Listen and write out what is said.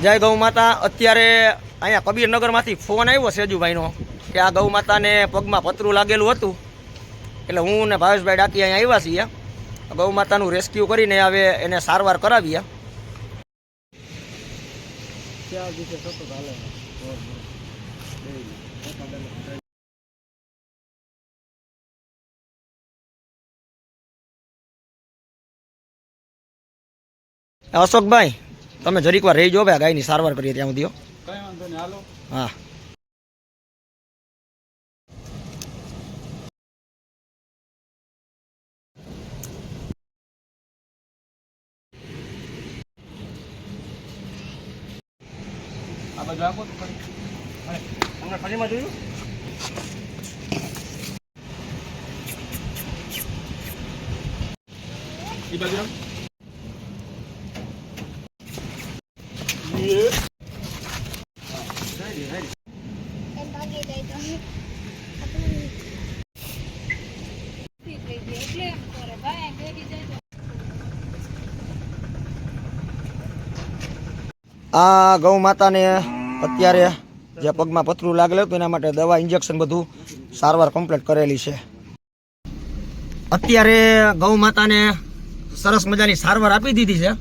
જય ગૌ માતા। અત્યારે અહીંયા કબીરનગરમાંથી ફોન આવ્યો સેજુભાઈનો કે આ ગૌ માતાને પગમાં પતરું લાગેલું હતું, એટલે હું ને ભાવેશભાઈ ડાકી અહીંયા આવ્યા છીએ ગૌ માતાનું રેસ્ક્યુ કરીને હવે એને સારવાર કરાવીએ। અશોકભાઈ તમે જરીક વાર રહી જો ભાઈ, ગાયની સારવાર કરીએ ત્યાં સુધી। કઈ વાંધો નહીં, હાલો। હા આ બાજુ આપો તો ખરી। તમને ફરીમાં જોયું એ બાજુ આ ગૌ માતાને અત્યારે જે પગમાં પતરું લાગેલું હતું એના માટે દવા ઇન્જેક્શન બધું સારવાર કમ્પ્લીટ કરેલી છે। અત્યારે ગૌ માતાને સરસ મજાની સારવાર આપી દીધી છે।